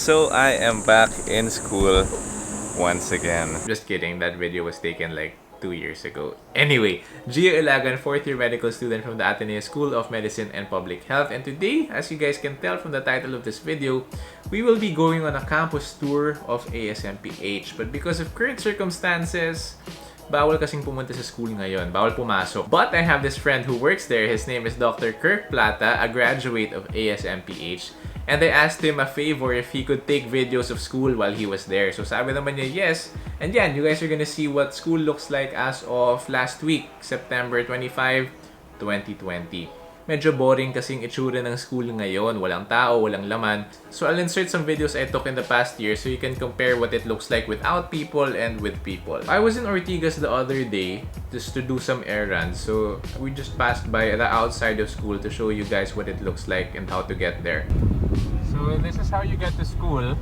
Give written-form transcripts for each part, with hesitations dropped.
So I am back in school once again. Just kidding, that video was taken like 2 years ago. Anyway, Gio Ilagan, 4th year medical student from the Ateneo School of Medicine and Public Health. And today, as you guys can tell from the title of this video, we will be going on a campus tour of ASMPH. But because of current circumstances, bawal kasing pumunta sa school ngayon. Bawal pumasok. But I have this friend who works there. His name is Dr. Kirk Plata, a graduate of ASMPH. And I asked him a favor if he could take videos of school while he was there. So sabi naman niya yes. And yan, you guys are gonna see what school looks like as of last week, September 25, 2020. Medyo boring kasing itsura ng school ngayon. Walang tao, walang laman. So I'll insert some videos I took in the past year so you can compare what it looks like without people and with people. I was in Ortigas the other day just to do some errands. So we just passed by the outside of school to show you guys what it looks like and how to get there. So this is how you get to school.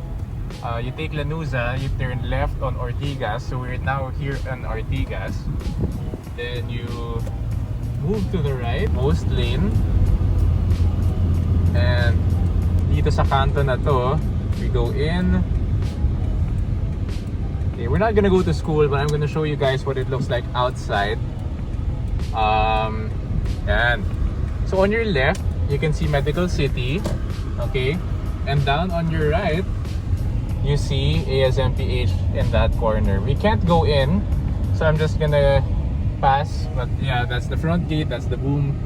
You take Lanuza, you turn left on Ortigas. So we're now here on Ortigas. Then you move to the right, most lane. And dito sa kanto na to, we go in. Okay, we're not gonna go to school, but I'm gonna show you guys what it looks like outside. And so on your left, you can see Medical City. Okay, and down on your right, you see ASMPH in that corner. We can't go in, so I'm just gonna pass, but yeah, that's the front gate, that's the boom,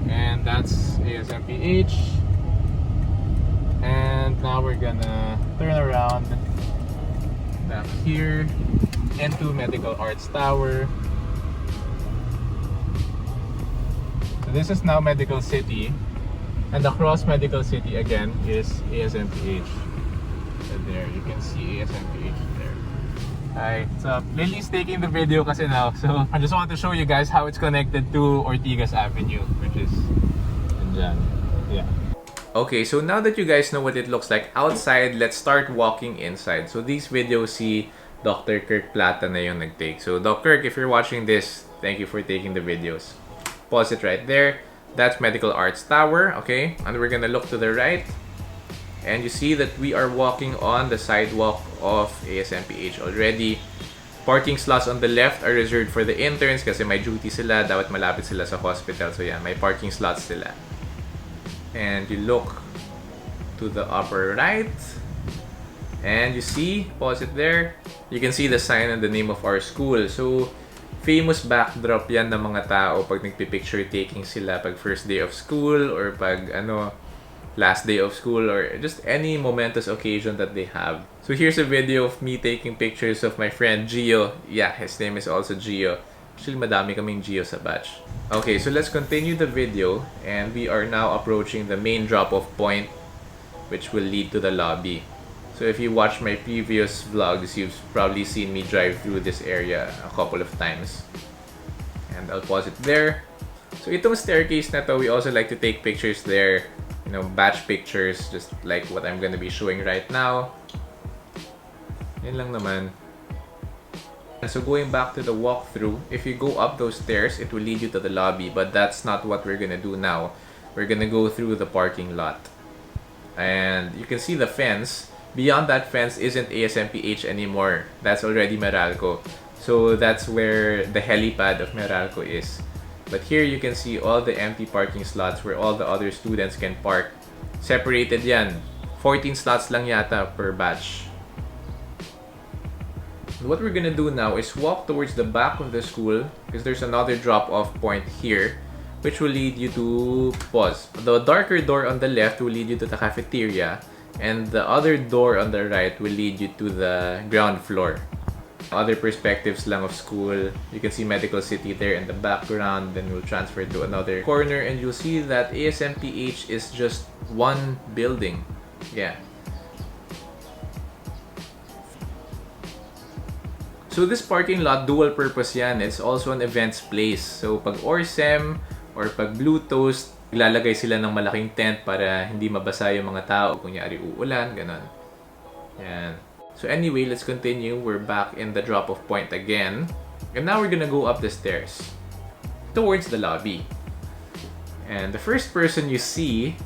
and that's ASMPH. And now we're gonna turn around back here into Medical Arts Tower. So this is now Medical City, and across Medical City again is ASMPH. And there you can see ASMPH there. Hi, so Lily's taking the video kasi now, so I just want to show you guys how it's connected to Ortigas Avenue, which is dyan. Yeah. Okay, so now that you guys know what it looks like outside, let's start walking inside. So these videos, si Dr. Kirk Plata na yung nag-take. So Doc Kirk, if you're watching this, thank you for taking the videos. Pause it right there. That's Medical Arts Tower, okay? And we're gonna look to the right. And you see that we are walking on the sidewalk of ASMPH already. Parking slots on the left are reserved for the interns kasi may duty sila, dapat malapit sila sa hospital. So yeah, may parking slots sila. And you look to the upper right. And you see, pause it there, you can see the sign and the name of our school. So, famous backdrop yan ng mga tao pag nagpipicture taking sila pag first day of school or pag last day of school or just any momentous occasion that they have. So here's a video of me taking pictures of my friend Gio. Yeah, his name is also Gio. Actually, madami kaming Gio sa batch. Okay, so let's continue the video and we are now approaching the main drop-off point which will lead to the lobby. So if you watch my previous vlogs, you've probably seen me drive through this area a couple of times. And I'll pause it there. So itong staircase na to, we also like to take pictures there. You know, batch pictures, just like what I'm gonna be showing right now. Yan lang naman. And so going back to the walkthrough, if you go up those stairs, it will lead you to the lobby, but that's not what we're gonna do now. We're gonna go through the parking lot. And you can see the fence. Beyond that fence isn't ASMPH anymore. That's already Meralco. So that's where the helipad of Meralco is. But here you can see all the empty parking slots where all the other students can park. Separated yan. 14 slots lang yata per batch. What we're gonna do now is walk towards the back of the school because there's another drop-off point here which will lead you to pause. The darker door on the left will lead you to the cafeteria and the other door on the right will lead you to the ground floor. Other perspectives lang of school. You can see Medical City there in the background. Then we'll transfer to another corner and you'll see that ASMPH is just one building. Yeah. So this parking lot, dual purpose yan. It's also an events place. So pag ORSEM or pag Blue Toast, ilalagay sila ng malaking tent para hindi mabasa yung mga tao. Kunyari uulan, ganon. Yan. So anyway, let's continue. We're back in the drop-off point again. And now we're gonna go up the stairs towards the lobby. And the first person you see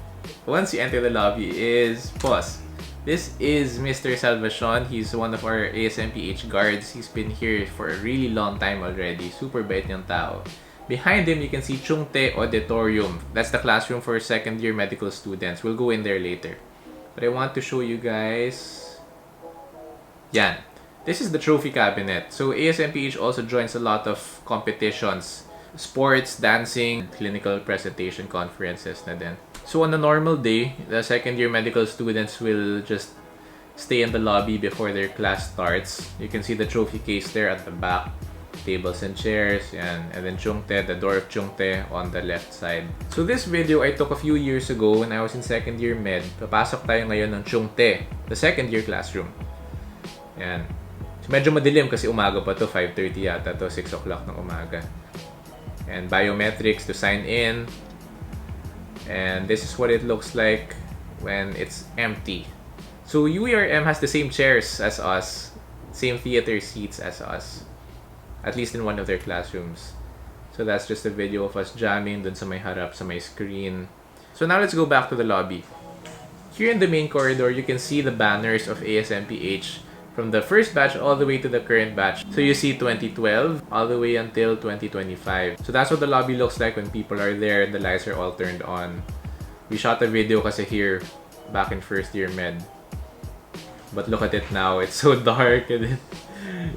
once you enter the lobby is, pause, This is Mr. Salvacion. He's one of our ASMPH guards. He's been here for a really long time already. Super bait niyang tao. Behind him, you can see Chungte Auditorium. That's the classroom for second year medical students. We'll go in there later. But I want to show you guys... Yan. This is the trophy cabinet. So ASMPH also joins a lot of competitions. Sports, dancing, clinical presentation conferences na din. So on a normal day, the second year medical students will just stay in the lobby before their class starts. You can see the trophy case there at the back. Tables and chairs, and then Chungte, the door of Chungte on the left side. So this video I took a few years ago when I was in second year med. Papasok tayo ngayon ng Chungte, the second year classroom. Yan. So medyo madilim kasi umaga pa to, 5:30 yata to, 6 o'clock ng umaga. And biometrics to sign in. And this is what it looks like when it's empty. So UERM has the same chairs as us, same theater seats as us, at least in one of their classrooms. So that's just a video of us jamming dun sa may harap, sa may screen. So now let's go back to the lobby. Here in the main corridor, you can see the banners of ASMPH from the first batch all the way to the current batch. So you see 2012 all the way until 2025. So that's what the lobby looks like when people are there and the lights are all turned on. We shot a video kasi here back in first year med. But look at it now, it's so dark and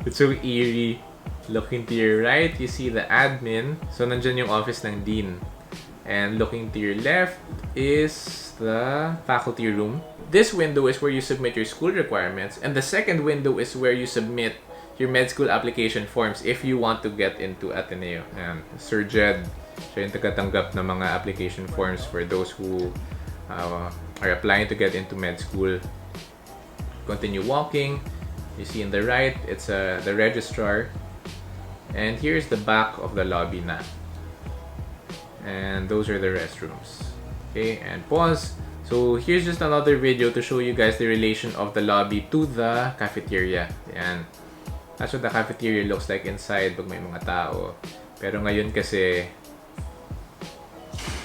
it's so eerie. Looking to your right, you see the admin. So nandyan yung office ng dean. And looking to your left is the faculty room. This window is where you submit your school requirements, and the second window is where you submit your med school application forms if you want to get into Ateneo. And Sir Jed, siya yung tagatanggap ng mga application forms for those who are applying to get into med school. Continue walking. You see in the right, it's the registrar. And here's the back of the lobby na. And those are the restrooms. Okay, and pause. So here's just another video to show you guys the relation of the lobby to the cafeteria. Yan. That's what the cafeteria looks like inside pag may mga tao. Pero ngayon kasi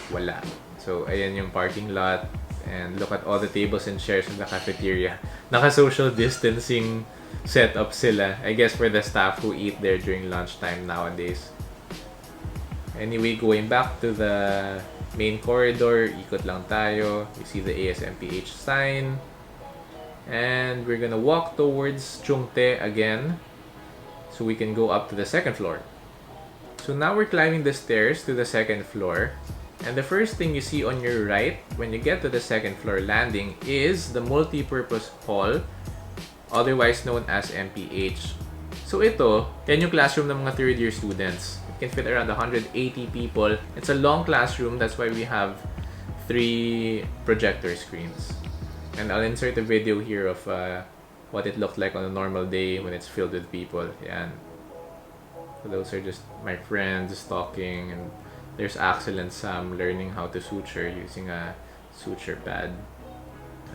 wala. So ayan yung parking lot. And look at all the tables and chairs in the cafeteria. Naka-social distancing setup sila. I guess for the staff who eat there during lunchtime nowadays. Anyway, going back to the main corridor, ikot lang tayo. You see the ASMPH sign. And we're gonna walk towards Chungte again so we can go up to the second floor. So now we're climbing the stairs to the second floor. And the first thing you see on your right when you get to the second floor landing is the multi-purpose hall, otherwise known as MPH. So ito, yan yung classroom ng mga third year students. It can fit around 180 people. It's a long classroom, that's why we have 3 projector screens. And I'll insert a video here of what it looked like on a normal day when it's filled with people. Yan. So those are just my friends talking, and there's Axel and Sam learning how to suture using a suture pad.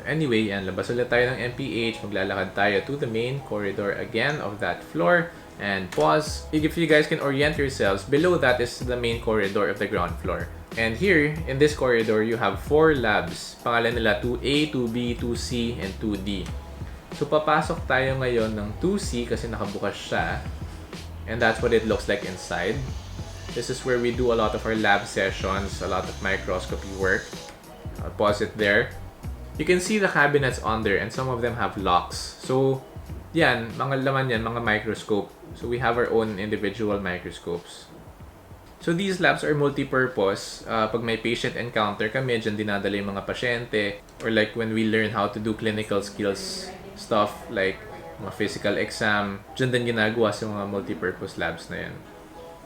Anyway, yan, labas ulit tayo ng MPH, maglalakad tayo to the main corridor again of that floor, and pause. If you guys can orient yourselves, below that is the main corridor of the ground floor. And here, in this corridor, you have 4 labs. Pangalan nila 2A, 2B, 2C, and 2D. So papasok tayo ngayon ng 2C kasi nakabukas siya. And that's what it looks like inside. This is where we do a lot of our lab sessions, a lot of microscopy work. I'll pause it there. You can see the cabinets on there, and some of them have locks. So, yan, mga laman yan, mga microscope. So we have our own individual microscopes. So these labs are multi-purpose. Pag may patient encounter kami, dyan dinadala yung mga pasyente. Or like when we learn how to do clinical skills stuff, like mga physical exam, dyan din ginagawa sa mga multi-purpose labs na yan.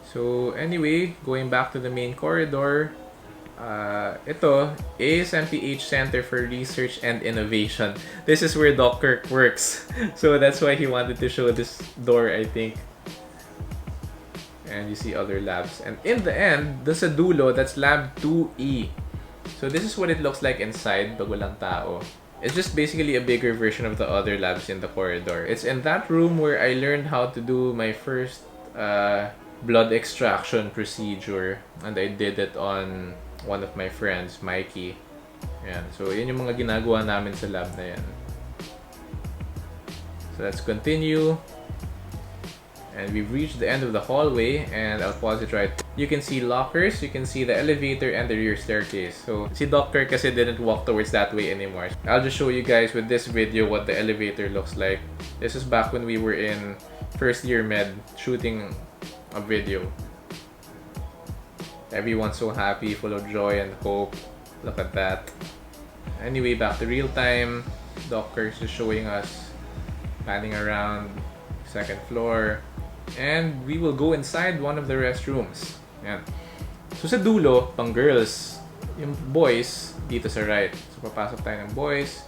So anyway, going back to the main corridor, ito, ASMPH Center for Research and Innovation. This is where Doc Kirk works. So that's why he wanted to show this door, I think. And you see other labs. And in the end, the sa dulo, that's lab 2E. So this is what it looks like inside pag walang tao. It's just basically a bigger version of the other labs in the corridor. It's in that room where I learned how to do my first blood extraction procedure. And I did it on one of my friends, Mikey. Yan. So, yun yung mga ginagawa namin sa lab na yan. So let's continue. And we've reached the end of the hallway, and I'll pause it right. You can see lockers, you can see the elevator and the rear staircase. So si Doctor kasi didn't walk towards that way anymore. I'll just show you guys with this video what the elevator looks like. This is back when we were in first year med shooting a video. Everyone's so happy, full of joy and hope. Look at that. Anyway, back to real time. Doctor's just showing us panning around second floor. And we will go inside one of the restrooms. Yan. So sa dulo, pang girls. Yung boys, dito sa right. So papasok tayo ng boys.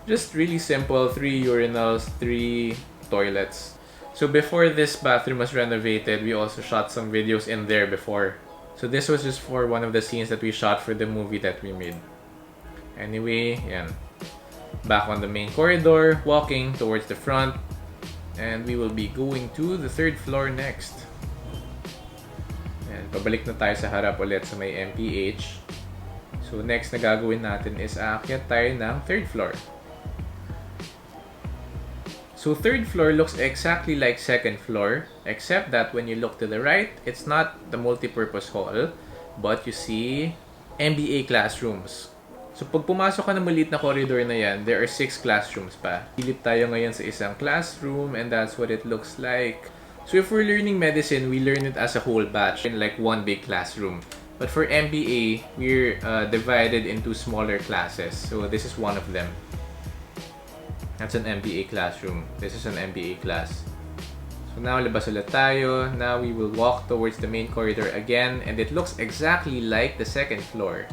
Just really simple, 3 urinals, 3 toilets. So before this bathroom was renovated, we also shot some videos in there before. So this was just for one of the scenes that we shot for the movie that we made. Anyway, yan. Back on the main corridor, walking towards the front. And we will be going to the 3rd floor next. And pabalik na tayo sa harap ulit sa may MPH. So next na gagawin natin is aakyat tayo ng 3rd floor. So 3rd floor looks exactly like 2nd floor, except that when you look to the right, it's not the multipurpose hall, but you see Mba Classrooms. So pag pumasok ka ng maliit na corridor na yan, there are 6 classrooms pa. Hilip tayo ngayon sa isang classroom, and that's what it looks like. So if we're learning medicine, we learn it as a whole batch in like one big classroom. But for MBA, we're divided into smaller classes. So this is one of them. That's an MBA classroom. This is an MBA class. So now labas ulit tayo. Now we will walk towards the main corridor again, and it looks exactly like the 2nd floor.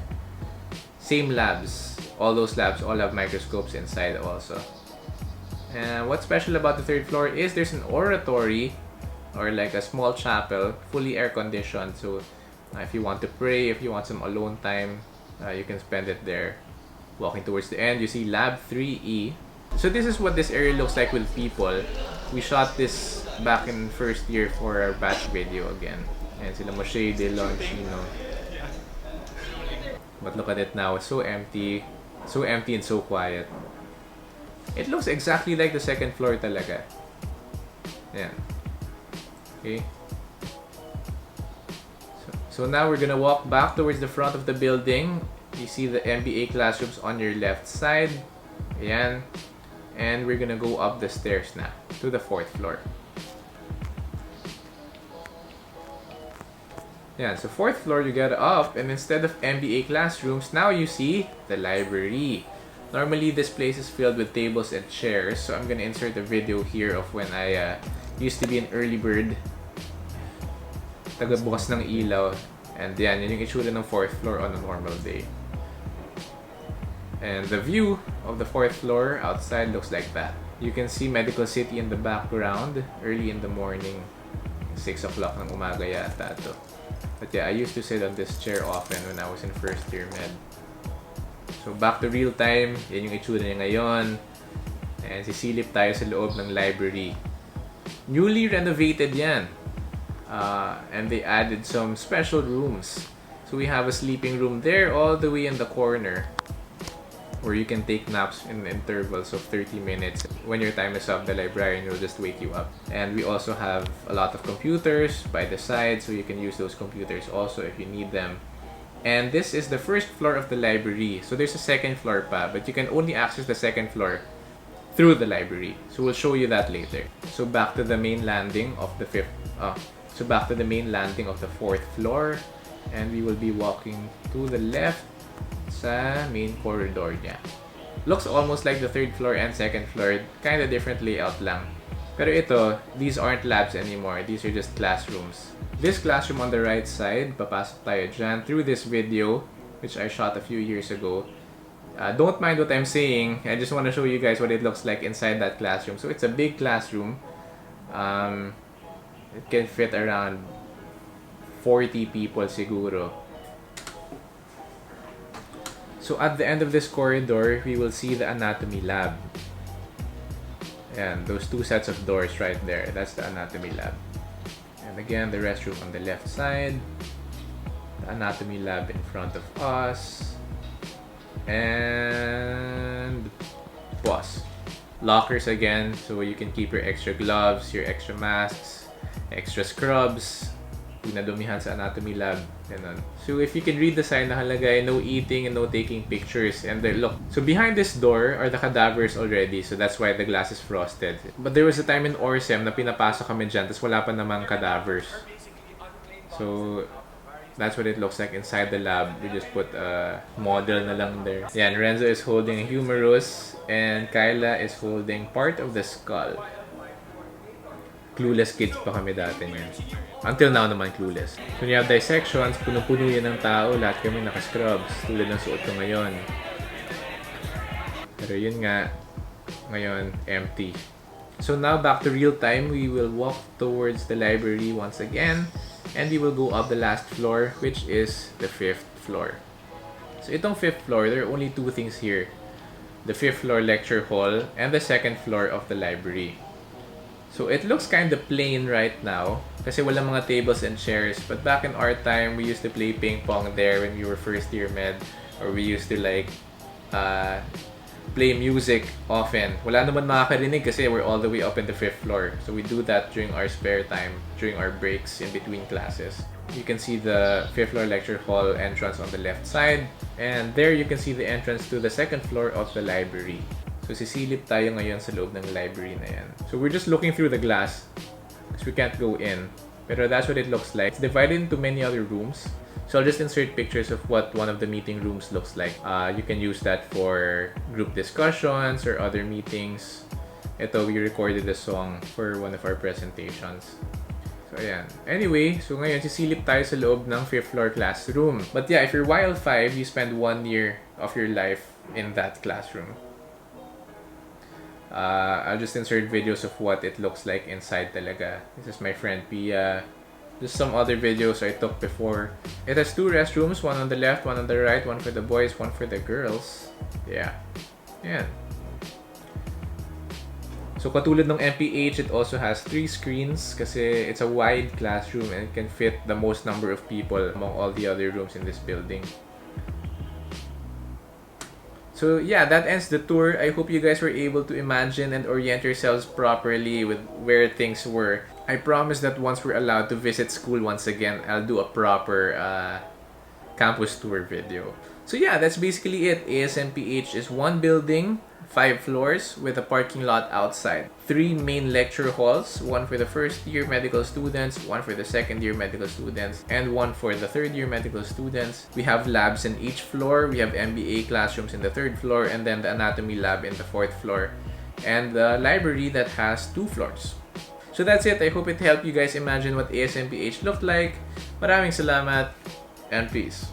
Same labs. All those labs all have microscopes inside also. And what's special about the 3rd floor is there's an oratory, or like a small chapel, fully air conditioned. So if you want to pray, if you want some alone time, you can spend it there. Walking towards the end, you see lab 3E. So this is what this area looks like with people. We shot this back in first year for our batch video again. And sila Moshe, Delon, Chino. But look at it now, it's so empty and so quiet. It looks exactly like the 2nd floor talaga. Yeah. Okay. So now we're gonna walk back towards the front of the building. You see the MBA classrooms on your left side. Ayan. And we're gonna go up the stairs now to the 4th floor. Yeah, so 4th floor you get up, and instead of MBA classrooms, now you see the library. Normally this place is filled with tables and chairs, so I'm gonna insert a video here of when I used to be an early bird. Tagabukas ng ilaw, and yan yung itsura ng 4th floor on a normal day. And the view of the 4th floor outside looks like that. You can see Medical City in the background early in the morning. 6 o'clock ng umaga yata to. But yeah, I used to sit on this chair often when I was in first year med. So back to real time, yan yung itsura niya ngayon. And sisilip tayo sa loob ng library. Newly renovated yan. And they added some special rooms. So we have a sleeping room there all the way in the corner, where you can take naps in intervals of 30 minutes. When your time is up, the librarian will just wake you up. And we also have a lot of computers by the side, so you can use those computers also if you need them. And this is the 1st floor of the library. So there's a 2nd floor pa, but you can only access the 2nd floor through the library. So we'll show you that later. So back to the main landing of the 4th floor, and we will be walking to the left sa main corridor niya. Looks almost like the 3rd floor and 2nd floor, kind of different layout lang. Pero ito, these aren't labs anymore, these are just classrooms. This classroom on the right side, papasok tayo dyan through this video, which I shot a few years ago. Don't mind what I'm saying, I just want to show you guys what it looks like inside that classroom. So it's a big classroom. It can fit around 40 people siguro. So at the end of this corridor, we will see the anatomy lab. And those 2 sets of doors right there, that's the anatomy lab. And again, the restroom on the left side. The anatomy lab in front of us. And pause. lockers again, so you can keep your extra gloves, your extra masks, extra scrubs, kung nadumihan sa anatomy lab, ganun. So if you can read the sign nakalagay, no eating and no taking pictures. And then look, so behind this door are the cadavers already, so that's why the glass is frosted. But there was a time in ORSEM na pinapasok kami dyan, tapos wala pa namang cadavers. So that's what it looks like inside the lab. We just put a model na lang there. Yan, Renzo is holding a humerus and Kyla is holding part of the skull. Clueless kids pa kami dati niyan. Until now naman clueless. So you have dissections, puno-puno yan ng tao, lahat kami naka-scrubs, tulad ng suot ko ngayon. Pero yun nga, ngayon, empty. So now back to real time, we will walk towards the library once again, and we will go up the last floor, which is the 5th floor. So itong 5th floor, there are only two things here. The 5th floor lecture hall, and the 2nd floor of the library. So it looks kind of plain right now kasi wala mga tables and chairs. But back in our time, we used to play ping pong there when we were first year med, or we used to like play music often. Wala naman makakarinig kasi we're all the way up in the 5th floor. So we do that during our spare time, during our breaks in between classes. You can see the 5th floor lecture hall entrance on the left side, and there you can see the entrance to the 2nd floor of the library. So, sisilip tayo ngayon sa loob ng library na yan. So, we're just looking through the glass because we can't go in. Pero that's what it looks like. It's divided into many other rooms. So, I'll just insert pictures of what one of the meeting rooms looks like. You can use that for group discussions or other meetings. Ito, we recorded a song for one of our presentations. So, ayan. Anyway, so ngayon, sisilip tayo sa loob ng 5th floor classroom. But yeah, if you're YL 5, you spend 1 year of your life in that classroom. I'll just insert videos of what it looks like inside talaga. This is my friend Pia. Just some other videos I took before. It has 2 restrooms, one on the left, one on the right, one for the boys, one for the girls. Yeah. Yeah. So katulad ng MPH, it also has 3 screens kasi it's a wide classroom and it can fit the most number of people among all the other rooms in this building. So yeah, that ends the tour. I hope you guys were able to imagine and orient yourselves properly with where things were. I promise that once we're allowed to visit school once again, I'll do a proper campus tour video. So yeah, that's basically it. ASMPH is one building, 5 floors with a parking lot outside. 3 main lecture halls, one for the first year medical students, one for the second year medical students, and one for the third year medical students. We have labs in each floor. We have Mba Classrooms in the 3rd floor, and then the anatomy lab in the 4th floor, and the library that has 2 floors. So that's it. I hope it helped you guys imagine what ASMPH looked like. Maraming salamat and peace.